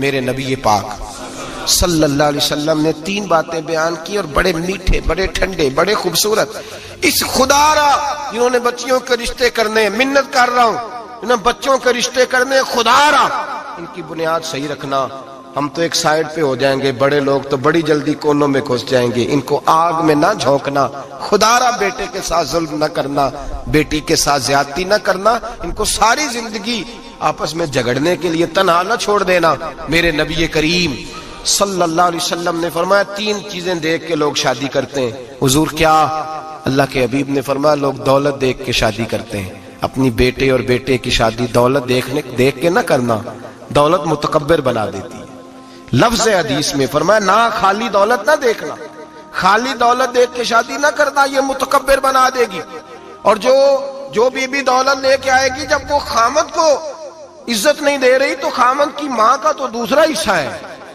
میرے نبی پاک صلی اللہ علیہ وسلم نے 3 باتیں بیان کی اور بڑے میٹھے، بڑے ٹھنڈے، بڑے خوبصورت. اس خدا را جنہوں نے بچیوں کے رشتے کرنے، منت کر رہا ہوں انہوں نے بچوں کے رشتے کرنے، خدا را ان کی بنیاد صحیح رکھنا. ہم تو ایک سائیڈ پہ ہو جائیں گے، بڑے لوگ تو بڑی جلدی کونوں میں گھس جائیں گے. ان کو آگ میں نہ جھونکنا. خدا را بیٹے کے ساتھ ظلم نہ کرنا، بیٹی کے ساتھ زیادتی نہ کرنا. ان کو ساری زندگی آپس میں جھگڑنے کے لیے تنہا نہ چھوڑ دینا. میرے نبی کریم صلی اللہ علیہ وسلم نے فرمایا 3 چیزیں دیکھ کے لوگ شادی کرتے ہیں. حضور کیا؟ اللہ کے حبیب نے فرمایا لوگ دولت دیکھ کے شادی کرتے ہیں. اپنی بیٹے اور بیٹے کی شادی دولت دیکھ کے نہ کرنا، دولت متکبر بنا دیتی ہے. لفظ حدیث میں فرمایا نہ خالی دولت نہ دیکھنا، خالی دولت دیکھ کے شادی نہ کرنا، یہ متکبر بنا دے گی. اور جو بیوی دولت لے کے آئے گی، جب وہ خامد کو عزت نہیں دے رہی تو خامد کی ماں کا تو دوسرا حصہ ہے،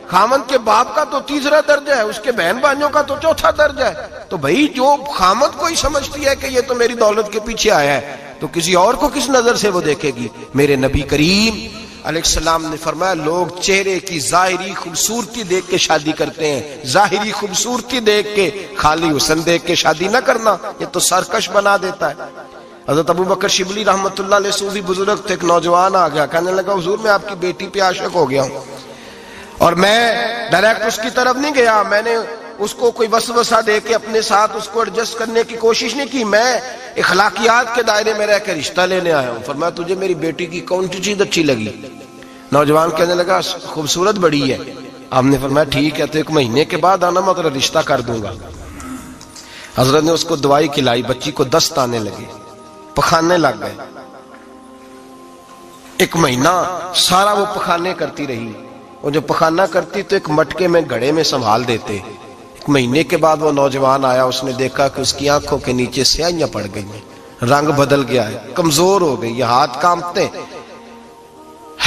خامد کے باپ کا تو تیسرا درجہ ہے، اس کے بہن بھائیوں کا تو چوتھا درجہ ہے. تو بھائی جو خامد کو ہی سمجھتی ہے کہ یہ تو میری دولت کے پیچھے آیا ہے تو کسی اور کو کس نظر سے وہ دیکھے گی؟ میرے نبی کریم علیہ السلام نے فرمایا لوگ چہرے کی ظاہری خوبصورتی دیکھ کے شادی کرتے ہیں، ظاہری خوبصورتی دیکھ کے، خالی حسن دیکھ کے شادی نہ کرنا، یہ تو سرکش بنا دیتا ہے. حضرت ابو بکر شبلی رحمۃ اللہ علیہ صوفی بزرگ تھے. ایک نوجوان آ گیا، کہنے لگا حضور میں آپ کی بیٹی پہ عاشق ہو گیا ہوں، اور میں ڈائریکٹ اس کی طرف نہیں گیا، میں نے اس کو کوئی وسوسہ دے کے اپنے ساتھ اس کو ایڈجسٹ کرنے کی کوشش نہیں کی، میں اخلاقیات کے دائرے میں رہ کے رشتہ لینے آیا ہوں. فرمایا تجھے میری بیٹی کی کون سی چیز اچھی لگی؟ نوجوان کہنے لگا خوبصورت بڑی ہے. آپ نے فرمایا ٹھیک ہے تو 1 مہینے کے بعد آنا، میں تیرا رشتہ کر دوں گا. حضرت نے اس کو دوائی کھلائی، بچی کو دست آنے لگے، پخانے لگ گئے. 1 مہینہ سارا وہ پخانے کرتی رہی. وہ جو پخانہ کرتی تو ایک مٹکے میں گھڑے میں سنبھال دیتے. 1 مہینے کے بعد وہ نوجوان آیا، اس نے دیکھا کہ اس کی آنکھوں کے نیچے سیاہیاں پڑ گئی ہیں، رنگ بدل گیا ہے، کمزور ہو گئی، یہ ہاتھ کانپتے ہیں،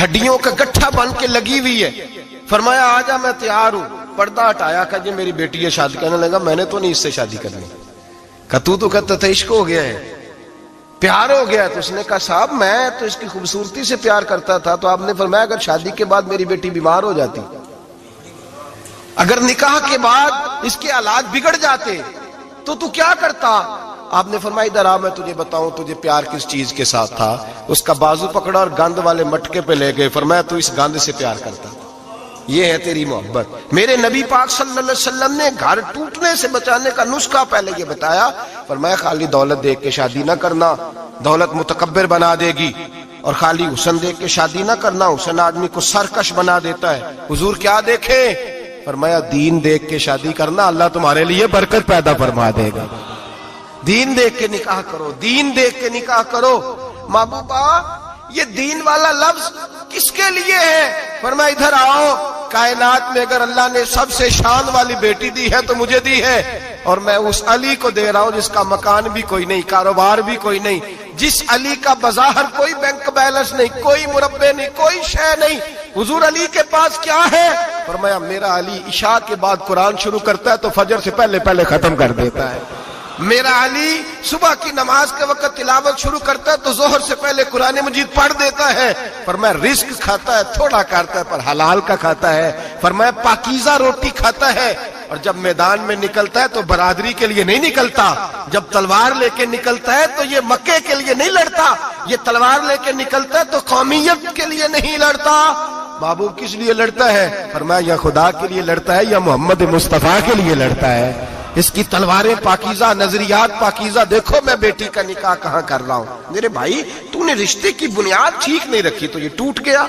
ہڈیوں کا گٹھا بن کے لگی ہوئی ہے. فرمایا آجا میں تیار ہوں. پردہ ہٹایا کہ جی میری بیٹی ہے شادی. کہنے لگا میں نے تو نہیں اس سے شادی کرنی. کہ تو کہتا تھا عشق ہو گیا ہے، پیار ہو گیا ہے. تو اس نے کہا صاحب میں تو اس کی خوبصورتی سے پیار کرتا تھا. تو آپ نے فرمایا اگر شادی کے بعد میری بیٹی بیمار ہو جاتی، اگر نکاح کے بعد اس کے حالات بگڑ جاتے تو کیا کرتا؟ آپ نے فرمایا ادھر آ میں تجھے بتاؤں تجھے پیار کس چیز کے ساتھ تھا. اس کا بازو پکڑا اور گند والے مٹکے پہ لے گئے. فرمایا تو اس گند سے پیار کرتا، یہ ہے تیری محبت. میرے نبی پاک صلی اللہ علیہ وسلم نے گھر ٹوٹنے سے بچانے کا نسخہ پہلے یہ بتایا. فرمایا خالی دولت دیکھ کے شادی نہ کرنا، دولت متکبر بنا دے گی. اور خالی حسن دیکھ کے شادی نہ کرنا، حسن آدمی کو سرکش بنا دیتا ہے. حضور کیا دیکھیں؟ فرمایا دین دیکھ کے شادی کرنا، اللہ تمہارے لیے برکت پیدا فرما دے گا. دین دیکھ کے نکاح کرو، دین دیکھ کے نکاح کرو. محبوبہ یہ دین والا لفظ کس کے لیے ہے؟ فرمایا ادھر آؤ، کائنات میں اگر اللہ نے سب سے شان والی بیٹی دی ہے تو مجھے دی ہے، اور میں اس علی کو دے رہا ہوں جس کا مکان بھی کوئی نہیں، کاروبار بھی کوئی نہیں، جس علی کا بظاہر کوئی بینک بیلنس نہیں، کوئی مربع نہیں، کوئی شے نہیں. حضور علی کے پاس کیا ہے؟ فرمایا میرا علی عشاء کے بعد قرآن شروع کرتا ہے تو فجر سے پہلے ختم کر دیتا ہے. میرا علی صبح کی نماز کے وقت تلاوت شروع کرتا ہے تو ظہر سے پہلے قرآن مجید پڑھ دیتا ہے. فرمایا رزق کھاتا ہے، تھوڑا کھاتا ہے پر حلال کا کھاتا ہے. فرمایا پاکیزہ روٹی کھاتا ہے، اور جب میدان میں نکلتا ہے تو برادری کے لیے نہیں نکلتا. جب تلوار لے کے نکلتا ہے تو یہ مکے کے لیے نہیں لڑتا، یہ تلوار لے کے نکلتا ہے تو قومیت کے لیے نہیں لڑتا. محبوب کس لیے لڑتا ہے؟ فرمایا یا خدا کے لیے لڑتا ہے یا محمد مصطفیٰ کے لیے لڑتا ہے. اس کی تلواریں پاکیزہ، نظریات پاکیزہ. دیکھو میں بیٹی کا نکاح کہاں کر رہا ہوں. میرے بھائی تو نے رشتے کی بنیاد ٹھیک نہیں رکھی تو یہ ٹوٹ گیا.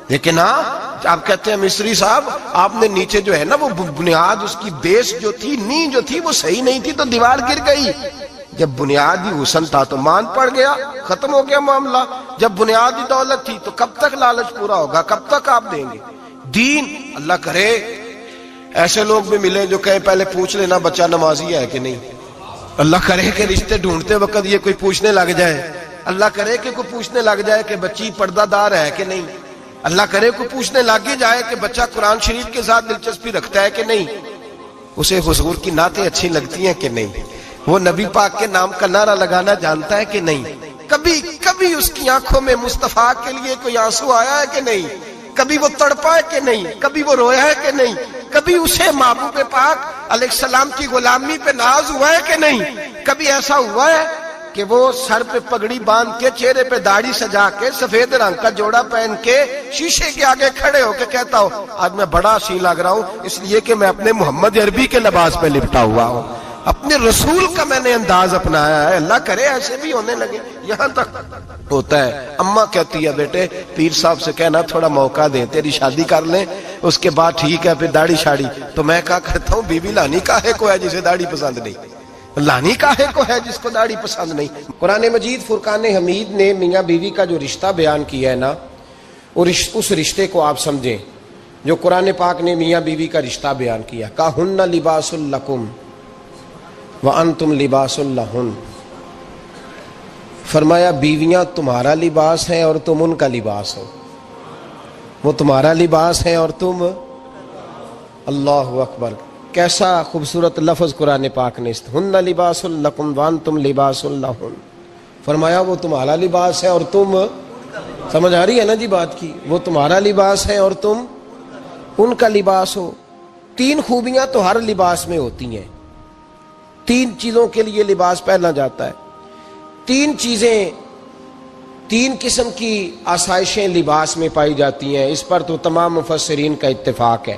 لیکن ہاں آپ کہتے ہیں مصری صاحب آپ نے نیچے جو ہے نا وہ بنیاد، اس کی بیس جو تھی، نیند جو تھی وہ صحیح نہیں تھی تو دیوار گر گئی. جب بنیادی حسن تھا تو مان پڑ گیا، ختم ہو گیا معاملہ. جب بنیادی دولت تھی تو کب تک لالچ پورا ہوگا، کب تک آپ دیں گے؟ دین اللہ کرے ایسے لوگ بھی ملے جو کہے پہلے پوچھ لینا بچہ نمازی ہے کہ نہیں. اللہ کرے کہ رشتے ڈھونڈتے وقت یہ کوئی پوچھنے لگ جائے. اللہ کرے کہ کوئی پوچھنے لگ جائے کہ بچی پردہ دار ہے کہ نہیں. اللہ کرے کوئی پوچھنے لگ ہی جائے کہ بچہ قرآن شریف کے ساتھ دلچسپی رکھتا ہے کہ نہیں. اسے حضور کی نعتیں اچھی لگتی ہیں کہ نہیں. وہ نبی پاک کے نام کا نعرہ لگانا جانتا ہے کہ نہیں. کبھی اس کی آنکھوں میں مصطفیٰ کے لیے کوئی آنسو آیا ہے کہ نہیں. کبھی وہ تڑپا ہے کہ نہیں, کبھی وہ رویا ہے کہ نہیں, کبھی اسے محبوب پاک علیہ السلام کی غلامی پہ ناز ہوا ہے کہ نہیں, کبھی ایسا ہوا ہے کہ وہ سر پہ پگڑی باندھ کے, چہرے پہ داڑھی سجا کے, سفید رنگ کا جوڑا پہن کے شیشے کے آگے کھڑے ہو کے کہتا ہو آج میں بڑا حسین لگ رہا ہوں اس لیے کہ میں اپنے محمد عربی کے لباس پہ لپٹا ہوا ہوں, اپنے رسول کا میں نے انداز اپنایا ہے. اللہ کرے ایسے بھی ہونے لگے. یہاں تک ہوتا ہے اماں کہتی ہے بیٹے پیر صاحب سے کہنا تھوڑا موقع دیں, تیری شادی کر لیں اس کے بعد ٹھیک ہے پھر داڑھی شاڑی. تو میں کہا کرتا ہوں بیوی لانی کاہے کو ہے جسے داڑھی پسند نہیں, لانی کاہے کو ہے جس کو داڑھی پسند نہیں. قرآن مجید فرقان حمید نے میاں بیوی کا جو رشتہ بیان کیا ہے نا, اس رشتے کو آپ سمجھیں جو قرآن پاک نے میاں بیوی کا رشتہ بیان کیا. کہن لباس لکم وانتم لباس لہن, فرمایا بیویاں تمہارا لباس ہیں اور تم ان کا لباس ہو. وہ تمہارا لباس ہے اور تم, اللہ اکبر, کیسا خوبصورت لفظ قرآن پاک نے, ہن لباس لکم وانتم لباس لہن, فرمایا وہ تمہارا لباس ہے اور تم, سمجھ آ رہی ہے نا جی بات کی, وہ تمہارا لباس ہے اور تم ان کا لباس ہو. تین خوبیاں تو ہر لباس میں ہوتی ہیں, تین چیزوں کے لیے لباس پہنا جاتا ہے. تین چیزیں, تین قسم کی آسائشیں لباس میں پائی جاتی ہیں, اس پر تو تمام مفسرین کا اتفاق ہے.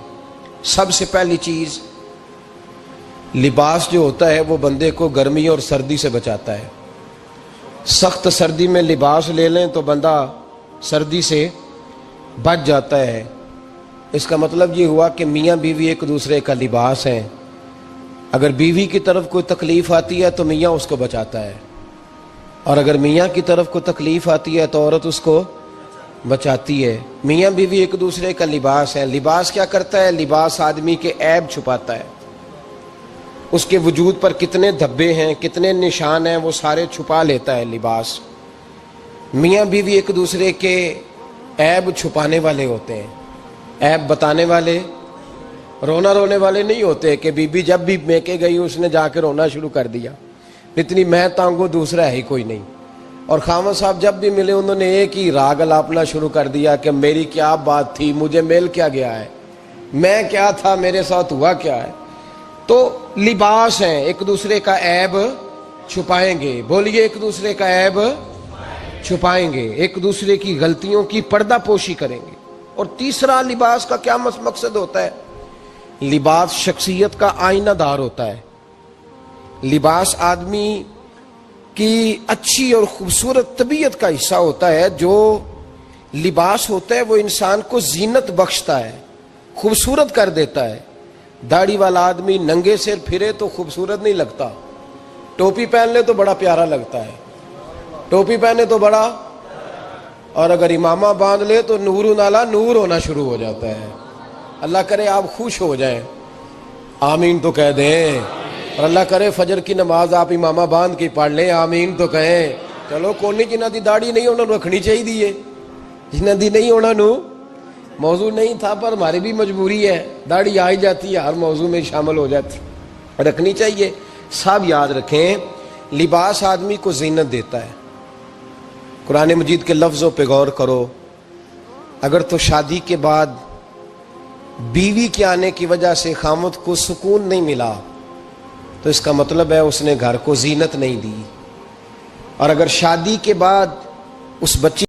سب سے پہلی چیز لباس جو ہوتا ہے وہ بندے کو گرمی اور سردی سے بچاتا ہے. سخت سردی میں لباس لے لیں تو بندہ سردی سے بچ جاتا ہے. اس کا مطلب یہ ہوا کہ میاں بیوی ایک دوسرے کا لباس ہیں. اگر بیوی کی طرف کوئی تکلیف آتی ہے تو میاں اس کو بچاتا ہے, اور اگر میاں کی طرف کوئی تکلیف آتی ہے تو عورت اس کو بچاتی ہے. میاں بیوی ایک دوسرے کا لباس ہے. لباس کیا کرتا ہے؟ لباس آدمی کے عیب چھپاتا ہے. اس کے وجود پر کتنے دھبے ہیں, کتنے نشان ہیں, وہ سارے چھپا لیتا ہے لباس. میاں بیوی ایک دوسرے کے عیب چھپانے والے ہوتے ہیں, عیب بتانے والے, رونا رونے والے نہیں ہوتے کہ بی بی جب بھی میکے گئی اس نے جا کے رونا شروع کر دیا, اتنی میں تانگو دوسرا ہے ہی کوئی نہیں. اور خاوند صاحب جب بھی ملے انہوں نے ایک ہی راگ الاپنا شروع کر دیا کہ میری کیا بات تھی, مجھے مل کیا گیا ہے, میں کیا تھا, میرے ساتھ ہوا کیا ہے. تو لباس ہیں, ایک دوسرے کا عیب چھپائیں گے. بولیے ایک دوسرے کا عیب چھپائیں گے, ایک دوسرے کی غلطیوں کی پردہ پوشی کریں گے. اور تیسرا لباس کا کیا مقصد ہوتا ہے؟ لباس شخصیت کا آئینہ دار ہوتا ہے. لباس آدمی کی اچھی اور خوبصورت طبیعت کا حصہ ہوتا ہے. جو لباس ہوتا ہے وہ انسان کو زینت بخشتا ہے, خوبصورت کر دیتا ہے. داڑھی والا آدمی ننگے سر پھرے تو خوبصورت نہیں لگتا, ٹوپی پہن لے تو بڑا پیارا لگتا ہے, ٹوپی پہنے تو بڑا, اور اگر امامہ باندھ لے تو نور نالا نور ہونا شروع ہو جاتا ہے. اللہ کرے آپ خوش ہو جائیں, آمین تو کہہ دیں. اور اللہ کرے فجر کی نماز آپ امامہ باندھ کے پڑھ لیں, آمین تو کہیں. چلو کونی جنہ دی داڑھی نہیں انہوں نے رکھنی چاہیے دیئے, جنہ دی نہیں ہونا نو موضوع نہیں تھا, پر ہماری بھی مجبوری ہے, داڑھی آ ہی جاتی ہے, ہر موضوع میں شامل ہو جاتی, رکھنی چاہیے. سب یاد رکھیں لباس آدمی کو زینت دیتا ہے. قرآن مجید کے لفظوں پہ غور کرو. اگر تو شادی کے بعد بیوی کے آنے کی وجہ سے خامد کو سکون نہیں ملا تو اس کا مطلب ہے اس نے گھر کو زینت نہیں دی. اور اگر شادی کے بعد اس بچی